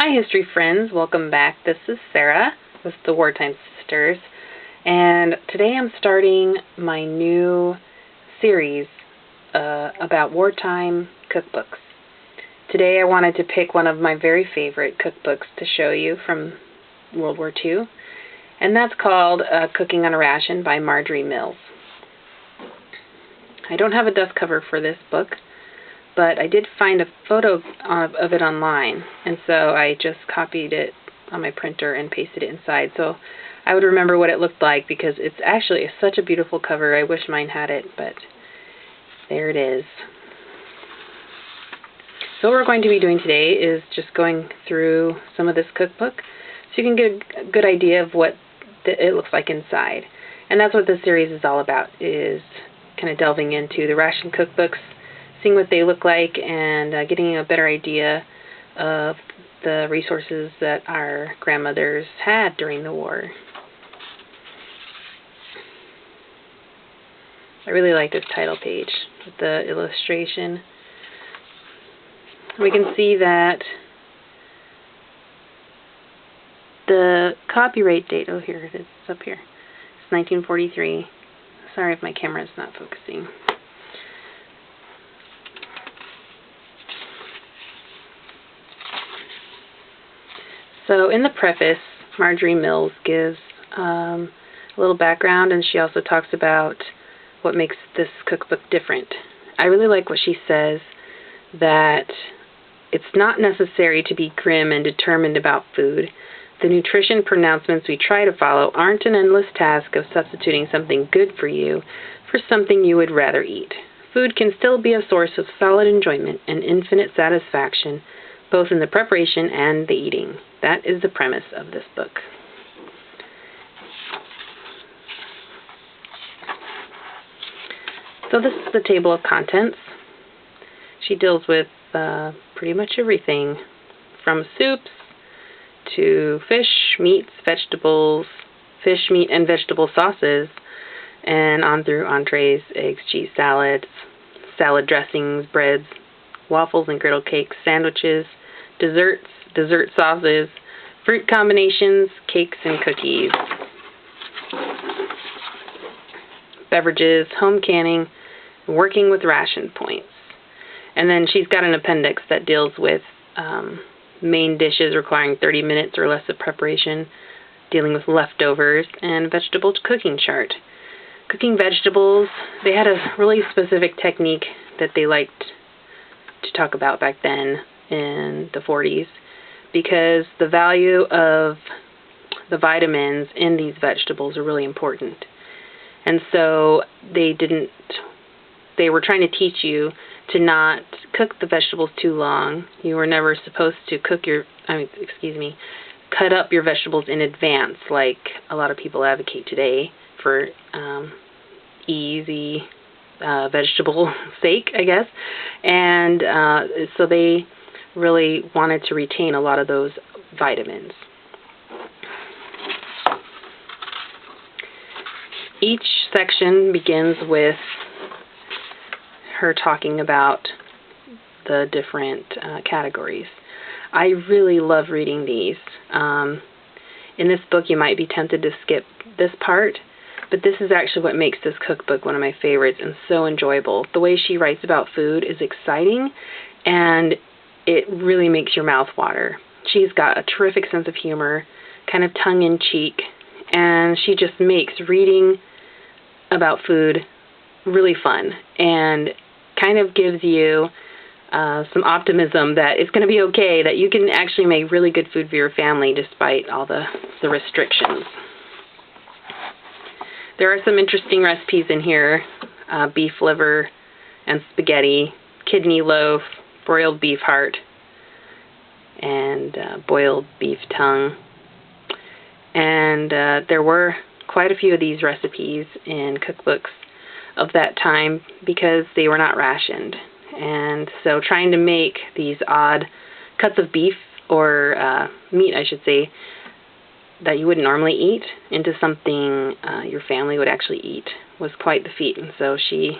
Hi, history friends. Welcome back. This is Sarah with the Wartime Sisters, and today I'm starting my new series about wartime cookbooks. Today I wanted to pick one of my very favorite cookbooks to show you from World War II, and that's called Cooking on a Ration by Marjorie Mills. I don't have a dust cover for this book, but I did find a photo of it online, and so I just copied it on my printer and pasted it inside so I would remember what it looked like, because it's actually such a beautiful cover. I wish mine had it, but there it is. So what we're going to be doing today is just going through some of this cookbook so you can get a good idea of what it looks like inside. And that's what this series is all about, is kind of delving into the ration cookbooks, seeing what they look like, and getting a better idea of the resources that our grandmothers had during the war. I really like this title page with the illustration. We can see that the copyright date, oh here it is, it's up here, it's 1943. Sorry if my camera is not focusing. So in the preface, Marjorie Mills gives a little background, and she also talks about what makes this cookbook different. I really like what she says, that it's not necessary to be grim and determined about food. The nutrition pronouncements we try to follow aren't an endless task of substituting something good for you for something you would rather eat. Food can still be a source of solid enjoyment and infinite satisfaction, both in the preparation and the eating. That is the premise of this book. So this is the table of contents. She deals with pretty much everything, from soups to fish, meats, vegetables, fish, meat, and vegetable sauces, and on through entrees, eggs, cheese, salads, salad dressings, breads, waffles and griddle cakes, sandwiches, desserts, dessert sauces, fruit combinations, cakes and cookies, beverages, home canning, working with ration points. And then she's got an appendix that deals with main dishes requiring 30 minutes or less of preparation, dealing with leftovers, and vegetable cooking chart. Cooking vegetables, they had a really specific technique that they liked to talk about back then in the 40s, because the value of the vitamins in these vegetables are really important. And so they were trying to teach you to not cook the vegetables too long. You were never supposed to cut up your vegetables in advance, like a lot of people advocate today for easy vegetable sake, I guess. And so they really wanted to retain a lot of those vitamins. Each section begins with her talking about the different categories. I really love reading these. In this book, you might be tempted to skip this part, but this is actually what makes this cookbook one of my favorites and so enjoyable. The way she writes about food is exciting, and it really makes your mouth water. She's got a terrific sense of humor, kind of tongue-in-cheek, and she just makes reading about food really fun and kind of gives you some optimism that it's going to be okay, that you can actually make really good food for your family despite all the restrictions. There are some interesting recipes in here: beef liver and spaghetti, kidney loaf, broiled beef heart, and boiled beef tongue. And there were quite a few of these recipes in cookbooks of that time because they were not rationed. And so trying to make these odd cuts of beef, or meat, I should say, that you wouldn't normally eat into something your family would actually eat was quite the feat. And so she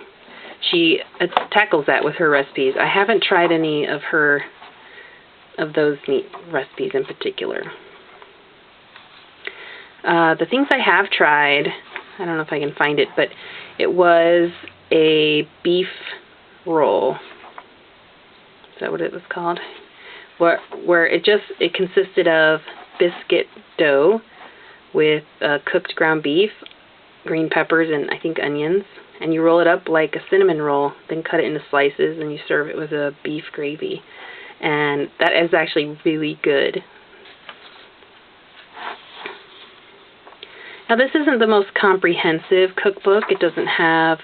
tackles that with her recipes. I haven't tried any of her of those neat recipes in particular. The things I have tried, I don't know if I can find it, but it was a beef roll. Is that what it was called? Where it consisted of biscuit dough with cooked ground beef, green peppers, and I think onions. And you roll it up like a cinnamon roll, then cut it into slices, and you serve it with a beef gravy. And that is actually really good. Now, this isn't the most comprehensive cookbook. It doesn't have,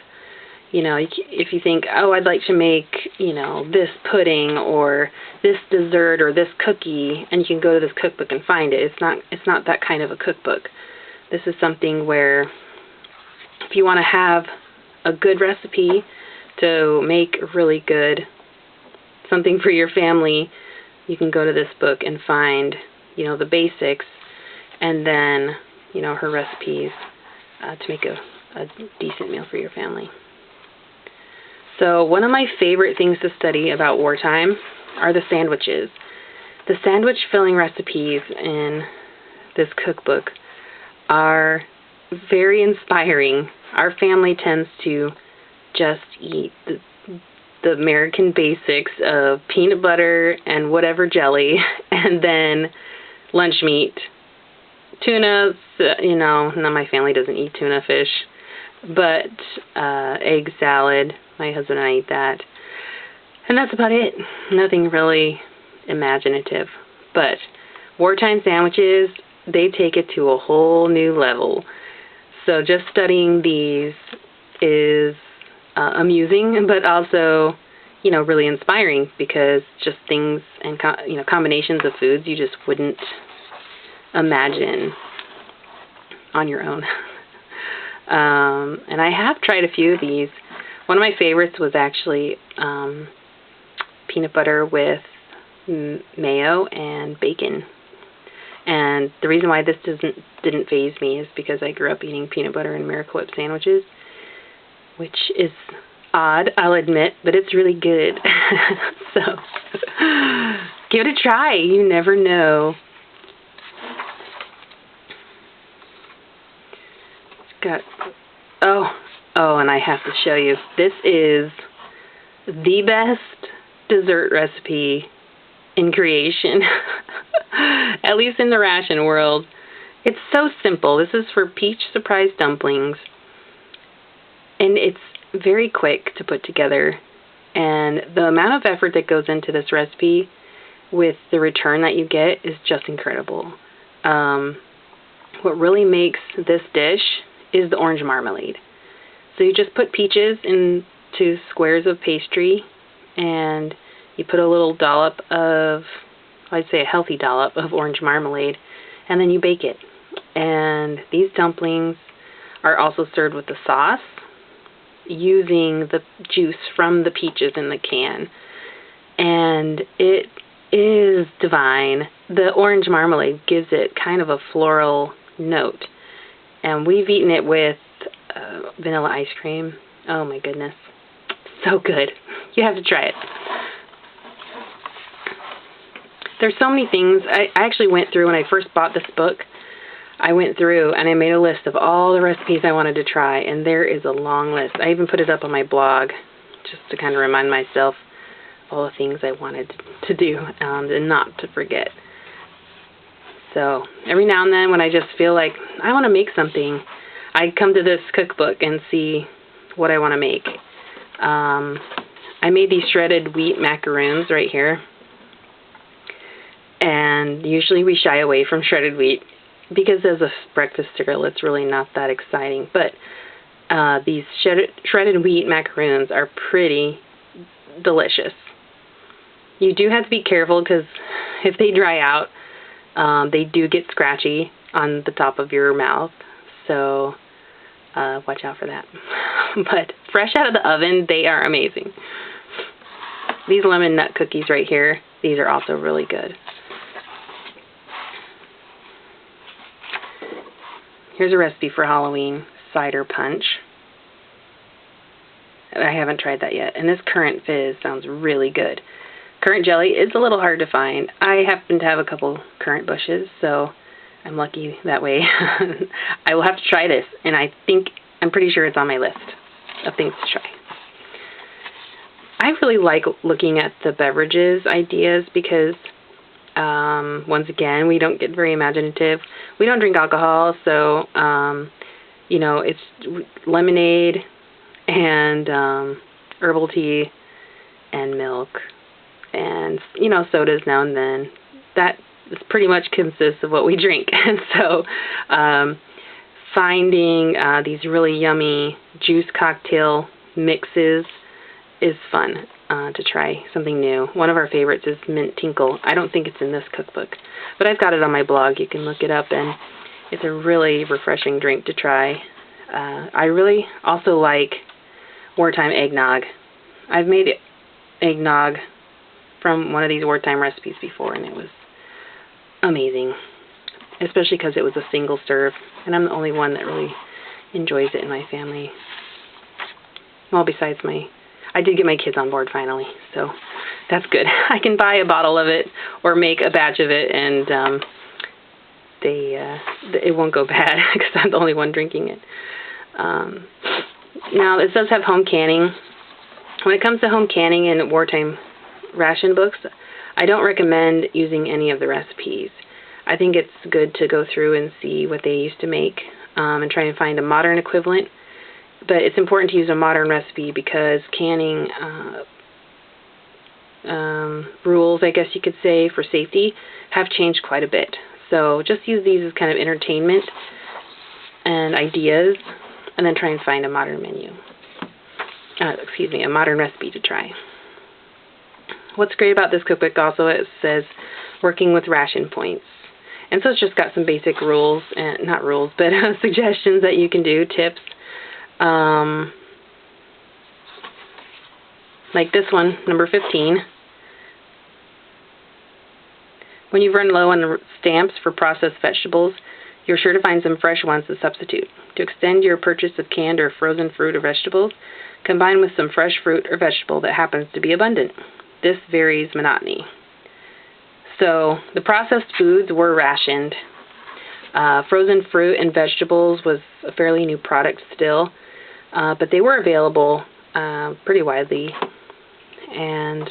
if you think, oh, I'd like to make, this pudding or this dessert or this cookie, and you can go to this cookbook and find it. It's not that kind of a cookbook. This is something where if you want to have a good recipe to make really good something for your family, you can go to this book and find, the basics, and then, her recipes to make a decent meal for your family. So one of my favorite things to study about wartime are the sandwiches. The sandwich filling recipes in this cookbook are very inspiring. Our family tends to just eat the American basics of peanut butter and whatever jelly, and then lunch meat. Tuna, none of my family doesn't eat tuna fish, but egg salad, my husband and I eat that. And that's about it. Nothing really imaginative. But wartime sandwiches, they take it to a whole new level. So just studying these is amusing, but also, really inspiring, because just things and combinations of foods you just wouldn't imagine on your own. And I have tried a few of these. One of my favorites was actually peanut butter with mayo and bacon. And the reason why this didn't faze me is because I grew up eating peanut butter and Miracle Whip sandwiches, which is odd, I'll admit, but it's really good. So give it a try. You never know. And I have to show you. This is the best dessert recipe in creation, at least in the Ration world. It's so simple. This is for peach surprise dumplings, and it's very quick to put together. And the amount of effort that goes into this recipe with the return that you get is just incredible. What really makes this dish is the orange marmalade. So you just put peaches into squares of pastry, and you put a little dollop of, I'd say a healthy dollop of orange marmalade, and then you bake it. And these dumplings are also served with the sauce, using the juice from the peaches in the can. And it is divine. The orange marmalade gives it kind of a floral note. And we've eaten it with vanilla ice cream. Oh my goodness. So good. You have to try it. There's so many things. I actually went through, when I first bought this book, I went through and I made a list of all the recipes I wanted to try, and there is a long list. I even put it up on my blog just to kind of remind myself all the things I wanted to do and not to forget. So every now and then when I just feel like I want to make something, I come to this cookbook and see what I want to make. I made these shredded wheat macaroons right here. And usually we shy away from shredded wheat because as a breakfast cereal it's really not that exciting. But these shredded wheat macaroons are pretty delicious. You do have to be careful because if they dry out, they do get scratchy on the top of your mouth. So watch out for that. But fresh out of the oven, they are amazing. These lemon nut cookies right here, these are also really good. Here's a recipe for Halloween cider punch. I haven't tried that yet. And this currant fizz sounds really good. Currant jelly is a little hard to find. I happen to have a couple currant bushes, so I'm lucky that way. I will have to try this, and I'm pretty sure it's on my list of things to try. I really like looking at the beverages ideas because, once again, we don't get very imaginative. We don't drink alcohol, so, it's lemonade and herbal tea and milk and, sodas now and then. That pretty much consists of what we drink. And so finding these really yummy juice cocktail mixes is fun to try something new. One of our favorites is mint tinkle. I don't think it's in this cookbook, but I've got it on my blog. You can look it up, and it's a really refreshing drink to try. I really also like wartime eggnog. I've made eggnog from one of these wartime recipes before, and it was amazing, especially because it was a single serve, and I'm the only one that really enjoys it in my family. Well, besides I did get my kids on board finally, so that's good. I can buy a bottle of it or make a batch of it, and it won't go bad because I'm the only one drinking it. Now, this does have home canning. When it comes to home canning in wartime ration books, I don't recommend using any of the recipes. I think it's good to go through and see what they used to make and try and find a modern equivalent. But it's important to use a modern recipe because canning rules, I guess you could say, for safety have changed quite a bit. So just use these as kind of entertainment and ideas, and then try and find a modern menu. A modern recipe to try. What's great about this cookbook also, it says working with ration points. And so it's just got some basic rules, and not rules, but suggestions that you can do, tips. Like this one, number 15. When you've run low on the stamps for processed vegetables, you're sure to find some fresh ones to substitute. To extend your purchase of canned or frozen fruit or vegetables, combine with some fresh fruit or vegetable that happens to be abundant. This varies monotony. So the processed foods were rationed. Frozen fruit and vegetables was a fairly new product still, but they were available pretty widely, and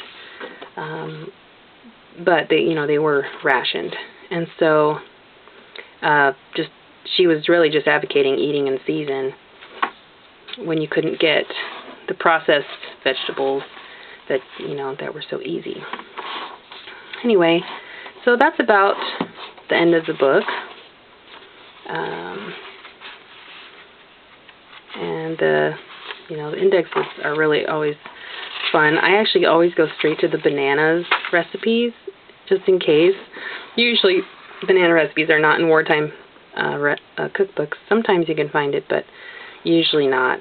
but they were rationed, and so she was really just advocating eating in season when you couldn't get the processed vegetables that were so easy. Anyway, so that's about the end of the book. And the indexes are really always fun. I actually always go straight to the bananas recipes, just in case. Usually banana recipes are not in wartime cookbooks. Sometimes you can find it, but usually not.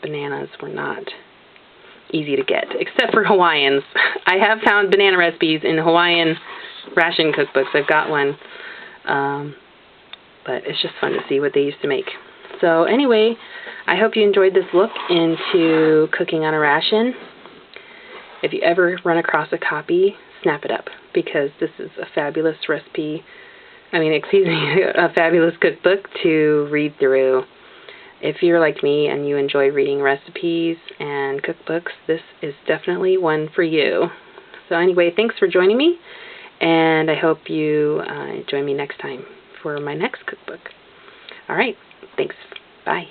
Bananas were not easy to get, except for Hawaiians. I have found banana recipes in Hawaiian ration cookbooks. I've got one. But it's just fun to see what they used to make. So anyway, I hope you enjoyed this look into cooking on a ration. If you ever run across a copy, snap it up, because this is a fabulous recipe. A fabulous cookbook to read through. If you're like me and you enjoy reading recipes and cookbooks, this is definitely one for you. So anyway, thanks for joining me, and I hope you join me next time for my next cookbook. All right, thanks. Bye.